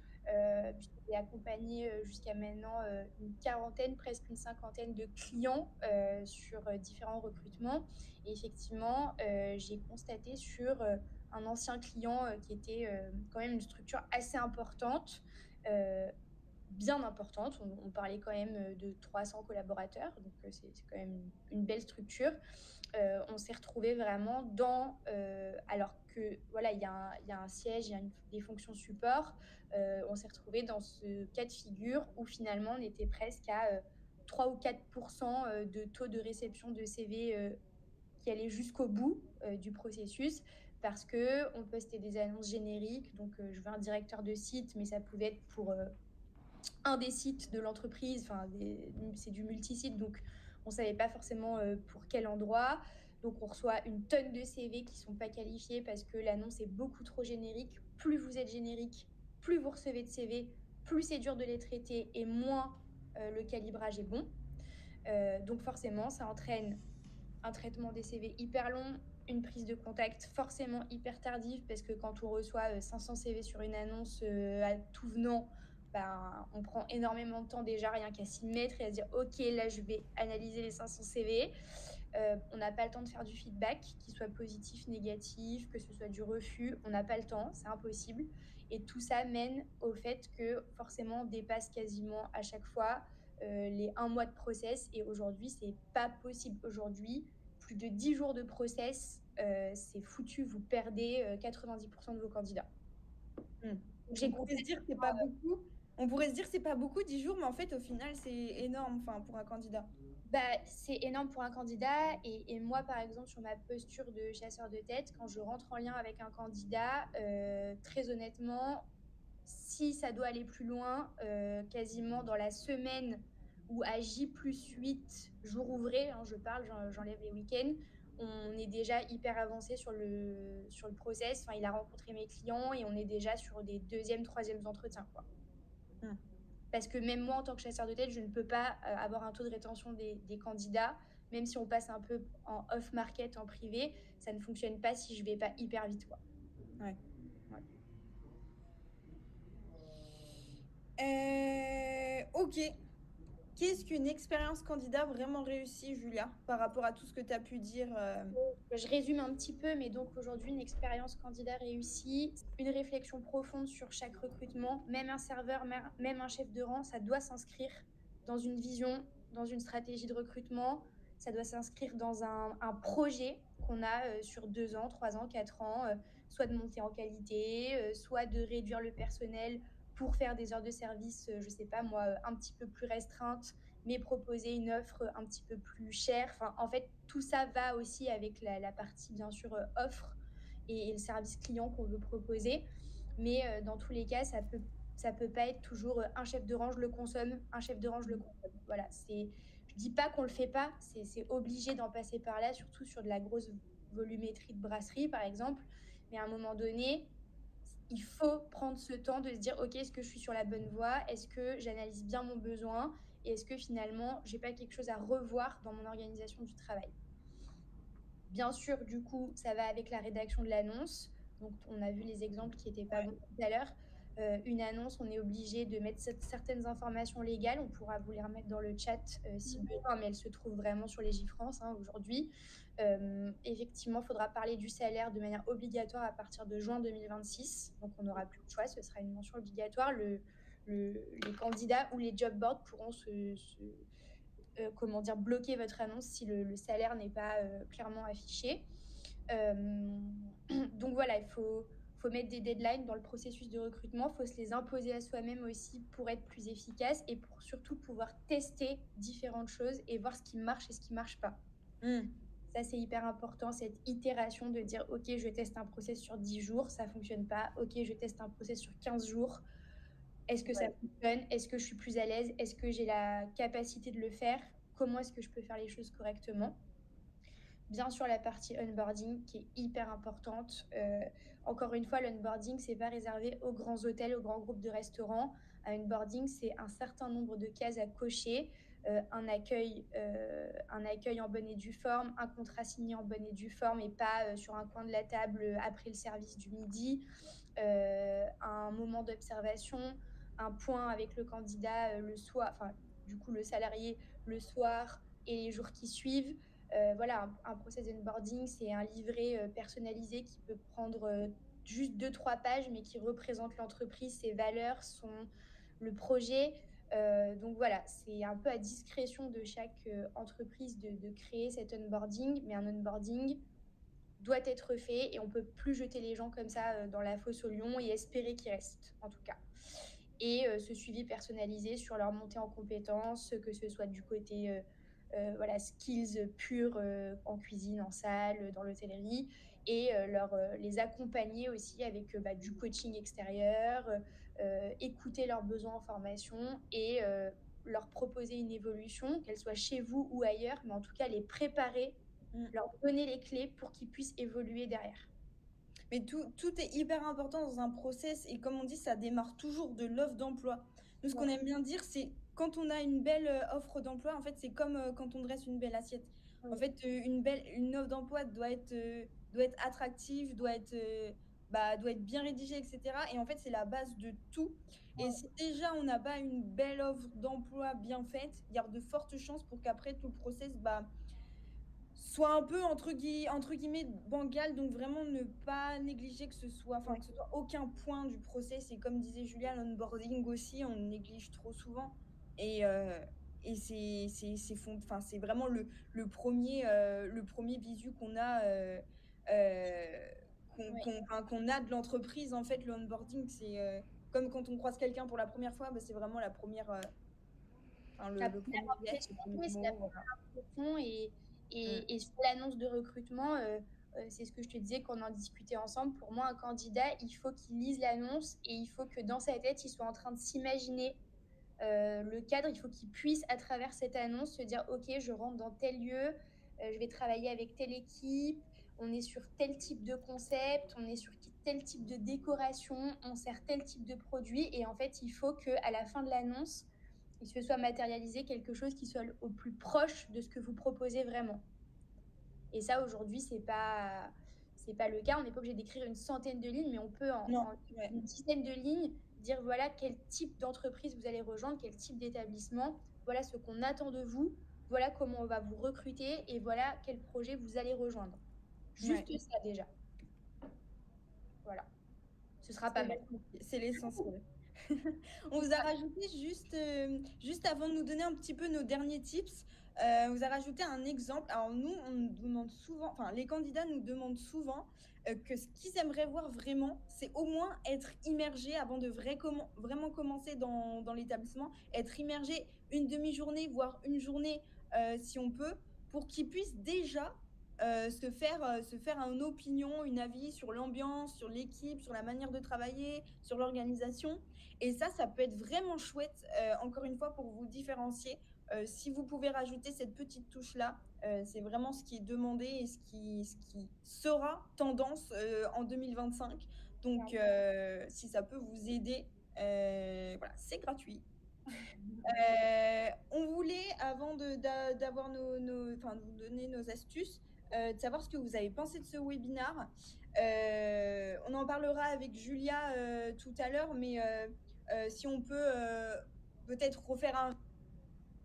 puisque j'ai accompagné jusqu'à maintenant une quarantaine, presque une cinquantaine de clients sur différents recrutements. Et effectivement, j'ai constaté sur un ancien client qui était quand même une structure assez importante, bien importante. On parlait quand même de 300 collaborateurs, donc c'est quand même une belle structure. On s'est retrouvé vraiment alors que voilà, il y a un siège, il y a des fonctions support, on s'est retrouvé dans ce cas de figure où finalement on était presque à 3 ou 4% de taux de réception de CV qui allait jusqu'au bout du processus parce que on postait des annonces génériques. Donc je veux un directeur de site, mais ça pouvait être pour un des sites de l'entreprise. Enfin, c'est du multisite, donc on savait pas forcément pour quel endroit. Donc on reçoit une tonne de CV qui sont pas qualifiés parce que l'annonce est beaucoup trop générique. Plus vous êtes générique, plus vous recevez de CV, plus c'est dur de les traiter et moins le calibrage est bon. Donc forcément, ça entraîne un traitement des CV hyper long, une prise de contact forcément hyper tardive parce que quand on reçoit 500 CV sur une annonce à tout venant, ben, on prend énormément de temps déjà rien qu'à s'y mettre et à se dire ok, là je vais analyser les 500 CV. On n'a pas le temps de faire du feedback, qu'il soit positif, négatif, que ce soit du refus, on n'a pas le temps, c'est impossible. Et tout ça mène au fait que forcément on dépasse quasiment à chaque fois les 1 mois de process. Et aujourd'hui, c'est pas possible. Aujourd'hui, plus de 10 jours de process, c'est foutu. Vous perdez 90% de vos candidats. Hmm. J'ai On pourrait se dire que c'est pas beaucoup. On pourrait se dire que c'est pas beaucoup 10 jours, mais en fait, au final, c'est énorme, enfin, pour un candidat. Bah, c'est énorme pour un candidat. Et moi, par exemple, sur ma posture de chasseur de tête, quand je rentre en lien avec un candidat, très honnêtement, si ça doit aller plus loin, quasiment dans la semaine ou à J+8 jours ouvrés, hein, je parle, j'enlève les week-ends, on est déjà hyper avancé sur le process. Enfin, il a rencontré mes clients et on est déjà sur des deuxièmes, troisièmes entretiens, quoi. Hmm. Parce que même moi, en tant que chasseur de tête, je ne peux pas avoir un taux de rétention des candidats, même si on passe un peu en off-market, en privé, ça ne fonctionne pas si je vais pas hyper vite, quoi. Ouais. Ouais. Ok. Qu'est-ce qu'une expérience candidat vraiment réussie, Julia, par rapport à tout ce que tu as pu dire Je résume un petit peu, mais donc aujourd'hui, une expérience candidat réussie, une réflexion profonde sur chaque recrutement, même un serveur, même un chef de rang, ça doit s'inscrire dans une vision, dans une stratégie de recrutement, ça doit s'inscrire dans un projet qu'on a sur 2 ans, 3 ans, 4 ans, soit de monter en qualité, soit de réduire le personnel pour faire des heures de service, je sais pas moi, un petit peu plus restreintes, mais proposer une offre un petit peu plus chère. Enfin, en fait, tout ça va aussi avec la partie, bien sûr, offre et le service client qu'on veut proposer. Mais dans tous les cas, ça peut pas être toujours un chef de rang, je le consomme, un chef de rang, je le consomme. Voilà, je dis pas qu'on le fait pas, c'est obligé d'en passer par là, surtout sur de la grosse volumétrie de brasserie, par exemple. Mais à un moment donné, il faut prendre ce temps de se dire, ok, est-ce que je suis sur la bonne voie? Est-ce que j'analyse bien mon besoin? Et est-ce que finalement, j'ai pas quelque chose à revoir dans mon organisation du travail? Bien sûr, du coup, ça va avec la rédaction de l'annonce. Donc, on a vu les exemples qui n'étaient pas bons tout à l'heure. une annonce, on est obligé de mettre certaines informations légales. On pourra vous les remettre dans le chat si besoin, mais elles se trouvent vraiment sur Légifrance aujourd'hui. Effectivement, il faudra parler du salaire de manière obligatoire à partir de juin 2026. Donc, on n'aura plus le choix, ce sera une mention obligatoire. Les candidats ou les job boards pourront bloquer votre annonce si le salaire n'est pas clairement affiché. Donc voilà, il faut mettre des deadlines dans le processus de recrutement, il faut se les imposer à soi-même aussi pour être plus efficace et pour surtout pouvoir tester différentes choses et voir ce qui marche et ce qui marche pas. Ça, c'est hyper important, cette itération de dire, OK, je teste un process sur 10 jours, ça fonctionne pas. OK, je teste un process sur 15 jours. Est-ce que ça fonctionne? Est-ce que je suis plus à l'aise? Est-ce que j'ai la capacité de le faire? Comment est-ce que je peux faire les choses correctement? Bien sûr, la partie onboarding qui est hyper importante. Encore une fois, l'onboarding, c'est pas réservé aux grands hôtels, aux grands groupes de restaurants. Un onboarding, c'est un certain nombre de cases à cocher. Un accueil en bonne et due forme, un contrat signé en bonne et due forme et pas sur un coin de la table après le service du midi, un moment d'observation, un point avec le candidat le soir, enfin du coup le salarié le soir et les jours qui suivent. Voilà, un process d'onboarding, c'est un livret personnalisé qui peut prendre juste 2-3 pages, mais qui représente l'entreprise, ses valeurs, le projet. Donc voilà, c'est un peu à discrétion de chaque entreprise de créer cet onboarding, mais un onboarding doit être fait et on peut plus jeter les gens comme ça dans la fosse au lion et espérer qu'ils restent, en tout cas. Et ce suivi personnalisé sur leur montée en compétences, que ce soit du côté skills purs en cuisine, en salle, dans l'hôtellerie, et les accompagner aussi avec du coaching extérieur, écouter leurs besoins en formation et leur proposer une évolution, qu'elle soit chez vous ou ailleurs, mais en tout cas les préparer, leur donner les clés pour qu'ils puissent évoluer derrière. Mais tout est hyper important dans un process et comme on dit, ça démarre toujours de l'offre d'emploi. Nous, ce qu'on aime bien dire, c'est quand on a une belle offre d'emploi, en fait, c'est comme quand on dresse une belle assiette. En fait, une offre d'emploi doit être attractive, doit être bien rédigée, etc. Et en fait, c'est la base de tout. Et si déjà on n'a pas une belle offre d'emploi bien faite, il y a de fortes chances pour qu'après tout le process, soit un peu entre guillemets bancal, donc vraiment ne pas négliger que ce soit aucun point du process. Et comme disait Julia, l'onboarding aussi, on néglige trop souvent. Et c'est vraiment le premier visu qu'on a qu'on a de l'entreprise. En fait, le onboarding, c'est comme quand on croise quelqu'un pour la première fois, c'est vraiment la première le premier geste, le premier c'est la mot, première impression et sur l'annonce de recrutement, c'est ce que je te disais qu'on en discutait ensemble. Pour moi, un candidat, il faut qu'il lise l'annonce et il faut que dans sa tête, il soit en train de s'imaginer le cadre. Il faut qu'il puisse, à travers cette annonce, se dire, OK, je rentre dans tel lieu, je vais travailler avec telle équipe, on est sur tel type de concept, on est sur tel type de décoration, on sert tel type de produit. Et en fait, il faut qu'à la fin de l'annonce, il se soit matérialisé quelque chose qui soit au plus proche de ce que vous proposez vraiment. Et ça, aujourd'hui, c'est pas le cas. On n'est pas obligé d'écrire une centaine de lignes, mais on peut une dizaine de lignes dire voilà quel type d'entreprise vous allez rejoindre, quel type d'établissement, voilà ce qu'on attend de vous, voilà comment on va vous recruter et voilà quel projet vous allez rejoindre. Juste ça déjà. Voilà. Ce sera pas mal. C'est l'essentiel. On vous a rajouté juste avant de nous donner un petit peu nos derniers tips, on vous a rajouté un exemple. Alors nous, on nous demande souvent, enfin les candidats nous demandent souvent que ce qu'ils aimeraient voir vraiment, c'est au moins être immergé avant de vraiment commencer dans l'établissement, être immergé une demi-journée, voire une journée si on peut, pour qu'ils puissent déjà se faire une opinion, une avis sur l'ambiance, sur l'équipe, sur la manière de travailler, sur l'organisation. Et ça peut être vraiment chouette, encore une fois, pour vous différencier. Si vous pouvez rajouter cette petite touche-là, c'est vraiment ce qui est demandé et ce qui sera tendance en 2025. Donc, si ça peut vous aider, voilà, c'est gratuit. On voulait, avant de vous donner nos astuces, de savoir ce que vous avez pensé de ce webinar. On en parlera avec Julia tout à l'heure, mais si on peut peut-être refaire un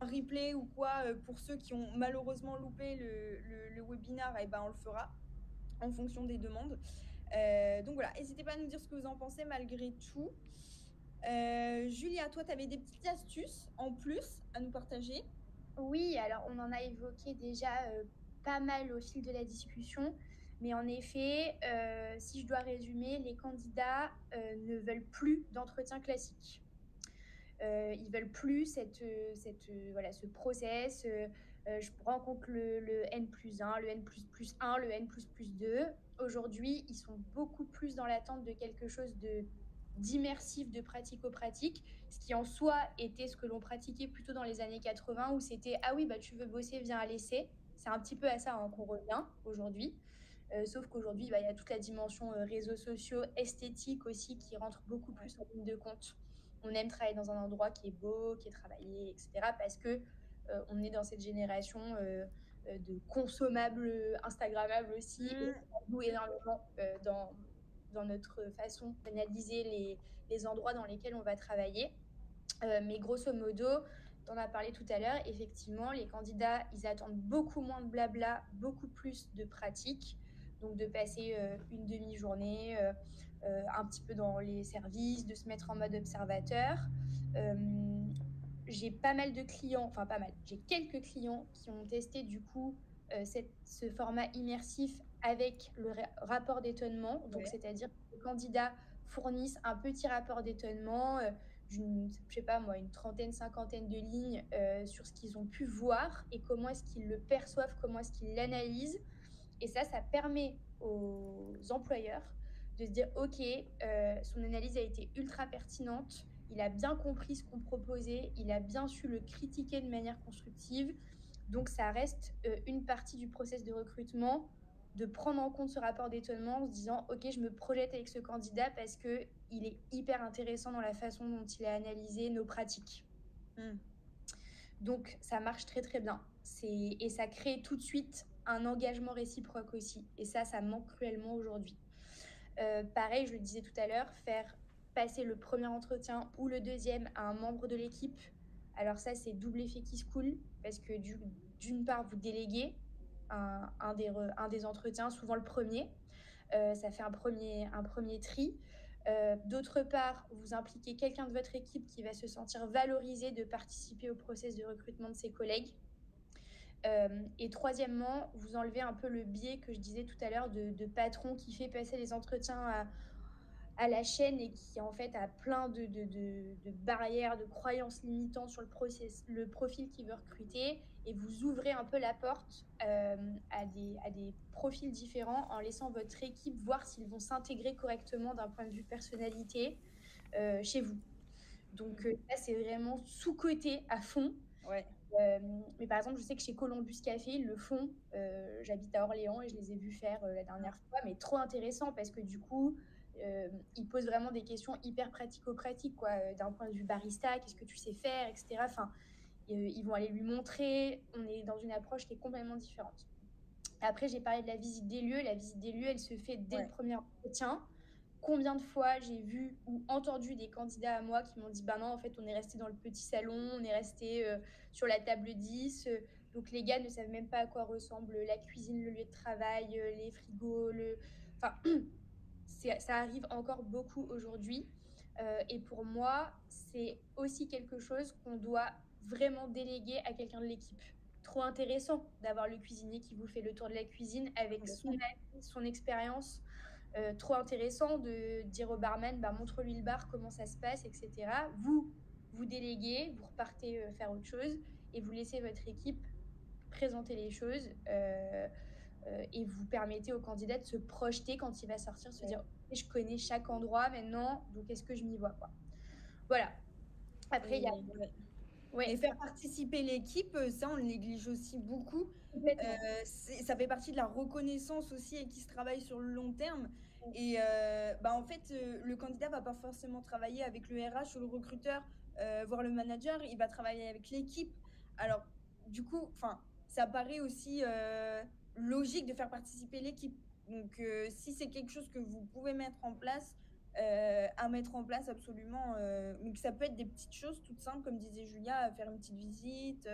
replay ou quoi pour ceux qui ont malheureusement loupé le webinar, et ben on le fera en fonction des demandes. Donc voilà, n'hésitez pas à nous dire ce que vous en pensez malgré tout. Julia, toi, tu avais des petites astuces en plus à nous partager? Oui, alors on en a évoqué déjà pas mal au fil de la discussion, mais en effet, si je dois résumer, les candidats ne veulent plus d'entretien classique. Ils veulent plus voilà, ce process. Je rencontre le N+1, le N++1, le N++2. Aujourd'hui, ils sont beaucoup plus dans l'attente de quelque chose d'immersif, de pratico-pratique, ce qui en soi était ce que l'on pratiquait plutôt dans les années 80, où c'était ah oui, bah tu veux bosser, viens à l'essai. C'est un petit peu à ça qu'on revient aujourd'hui. Sauf qu'aujourd'hui, bah, il y a toute la dimension réseaux sociaux, esthétique aussi, qui rentre beaucoup plus en ligne de compte. On aime travailler dans un endroit qui est beau, qui est travaillé, etc. Parce que on est dans cette génération de consommables, Instagrammables aussi. Et ça joue énormément dans notre façon d'analyser les endroits dans lesquels on va travailler. Mais grosso modo, tu en as parlé tout à l'heure, effectivement, les candidats, ils attendent beaucoup moins de blabla, beaucoup plus de pratique. Donc de passer une demi-journée un petit peu dans les services, de se mettre en mode observateur. J'ai pas mal de clients, enfin pas mal, j'ai quelques clients qui ont testé du coup ce format immersif avec le rapport d'étonnement. Donc c'est-à-dire que les candidats fournissent un petit rapport d'étonnement d'une, je sais pas moi, une trentaine, cinquantaine de lignes sur ce qu'ils ont pu voir et comment est-ce qu'ils le perçoivent, comment est-ce qu'ils l'analysent. Et ça permet aux employeurs de se dire, OK, son analyse a été ultra pertinente, il a bien compris ce qu'on proposait, il a bien su le critiquer de manière constructive. Donc, ça reste une partie du process de recrutement de prendre en compte ce rapport d'étonnement en se disant, OK, je me projette avec ce candidat parce qu'il est hyper intéressant dans la façon dont il a analysé nos pratiques. Donc, ça marche très, très bien. Et ça crée tout de suite un engagement réciproque aussi. Et ça manque cruellement aujourd'hui. Pareil, je le disais tout à l'heure, faire passer le premier entretien ou le deuxième à un membre de l'équipe. Alors ça, c'est double effet qui se coule parce que d'une part, vous déléguez un des entretiens, souvent le premier. Ça fait un premier tri. D'autre part, vous impliquez quelqu'un de votre équipe qui va se sentir valorisé de participer au process de recrutement de ses collègues. Et troisièmement, vous enlevez un peu le biais que je disais tout à l'heure de patron qui fait passer les entretiens à la chaîne et qui en fait a plein de barrières, de croyances limitantes sur le profil qu'il veut recruter, et vous ouvrez un peu la porte à des profils différents en laissant votre équipe voir s'ils vont s'intégrer correctement d'un point de vue personnalité chez vous. Donc ça, c'est vraiment sous-coté à fond. Ouais. Mais par exemple, je sais que chez Columbus Café, ils le font. J'habite à Orléans et je les ai vus faire la dernière fois, mais trop intéressant parce que du coup, ils posent vraiment des questions hyper pratico-pratiques, quoi, d'un point de vue barista, qu'est-ce que tu sais faire, etc. Enfin, ils vont aller lui montrer. On est dans une approche qui est complètement différente. Après, j'ai parlé de la visite des lieux. La visite des lieux, elle se fait dès le premier entretien. Combien de fois j'ai vu ou entendu des candidats à moi qui m'ont dit bah non, en fait, on est resté dans le petit salon, on est resté sur la table 10. Donc, les gars ne savent même pas à quoi ressemble la cuisine, le lieu de travail, les frigos. Enfin, ça arrive encore beaucoup aujourd'hui. Et pour moi, c'est aussi quelque chose qu'on doit vraiment déléguer à quelqu'un de l'équipe. Trop intéressant d'avoir le cuisinier qui vous fait le tour de la cuisine avec son avis, son expérience. Trop intéressant de dire au barman, bah, montre-lui le bar, comment ça se passe, etc. Vous déléguez, vous repartez faire autre chose et vous laissez votre équipe présenter les choses et vous permettez au candidat de se projeter quand il va sortir, se dire je connais chaque endroit maintenant, donc est-ce que je m'y vois, quoi. Voilà. Après, il y a... Et faire participer l'équipe, ça, on le néglige aussi beaucoup. Ça fait partie de la reconnaissance aussi et qui se travaille sur le long terme. Et en fait, le candidat va pas forcément travailler avec le RH ou le recruteur, voire le manager, il va travailler avec l'équipe. Alors, du coup, ça paraît aussi logique de faire participer l'équipe. Donc, si c'est quelque chose que vous pouvez mettre en place, à mettre en place absolument, mais que ça peut être des petites choses toutes simples, comme disait Julia, faire une petite visite,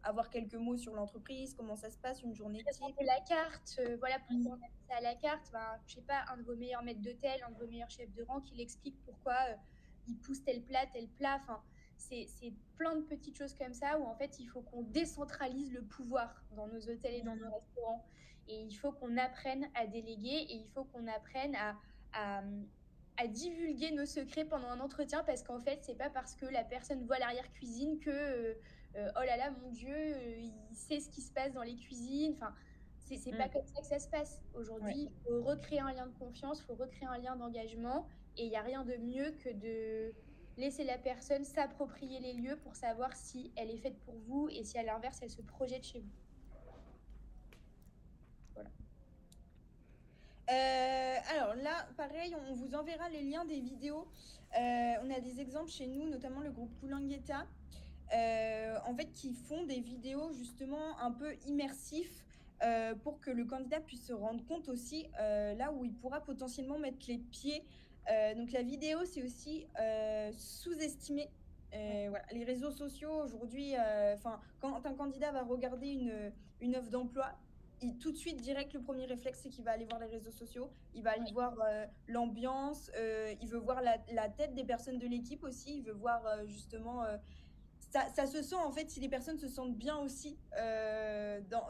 avoir quelques mots sur l'entreprise, comment ça se passe, une journée type. Présenter la carte, voilà, Oui. pourquoi on a mis ça à la carte. Ben, je sais pas, un de vos meilleurs maîtres d'hôtel, un de vos meilleurs chefs de rang qui l'explique pourquoi il pousse tel plat, tel plat. Enfin, c'est plein de petites choses comme ça où en fait il faut qu'on décentralise le pouvoir dans nos hôtels et dans nos restaurants. Et il faut qu'on apprenne à déléguer et il faut qu'on apprenne à, à divulguer nos secrets pendant un entretien parce qu'en fait, c'est pas parce que la personne voit l'arrière-cuisine que oh là là, mon Dieu, il sait ce qui se passe dans les cuisines. Enfin, c'est pas comme ça que ça se passe. Aujourd'hui, Ouais. il faut recréer un lien de confiance, il faut recréer un lien d'engagement et il n'y a rien de mieux que de laisser la personne s'approprier les lieux pour savoir si elle est faite pour vous et si à l'inverse, elle se projette chez vous. Voilà. Alors là, pareil, on vous enverra les liens des vidéos. On a des exemples chez nous, notamment le groupe Coolanguetta, en fait, qui font des vidéos justement un peu immersifs pour que le candidat puisse se rendre compte aussi là où il pourra potentiellement mettre les pieds. Donc la vidéo, c'est aussi sous-estimé. Voilà. Les réseaux sociaux aujourd'hui, quand un candidat va regarder une offre d'emploi, tout de suite, direct, le premier réflexe, c'est qu'il va aller voir les réseaux sociaux, il va aller voir l'ambiance, il veut voir la tête des personnes de l'équipe aussi, il veut voir justement... ça se sent en fait si les personnes se sentent bien aussi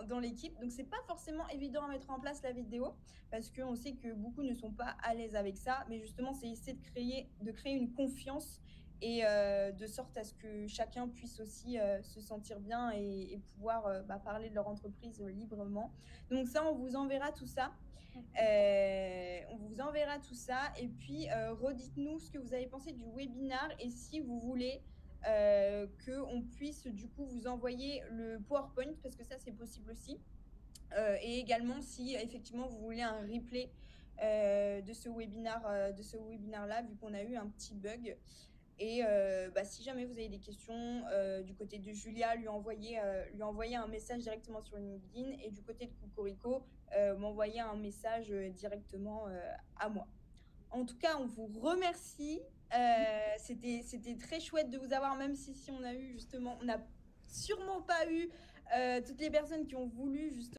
dans l'équipe. Donc c'est pas forcément évident à mettre en place la vidéo parce qu'on sait que beaucoup ne sont pas à l'aise avec ça. Mais justement, c'est essayer de créer une confiance et de sorte à ce que chacun puisse aussi se sentir bien et pouvoir parler de leur entreprise librement. Donc ça, on vous enverra tout ça. On vous enverra tout ça et puis redites-nous ce que vous avez pensé du webinar et si vous voulez qu'on puisse du coup vous envoyer le PowerPoint parce que ça c'est possible aussi et également si effectivement vous voulez un replay de ce webinaire là vu qu'on a eu un petit bug et si jamais vous avez des questions du côté de Julia, lui envoyer un message directement sur LinkedIn et du côté de Cocorico, m'envoyer un message directement à moi. En tout cas, on vous remercie. C'était très chouette de vous avoir, même si on a eu justement, on n'a sûrement pas eu toutes les personnes qui ont voulu justement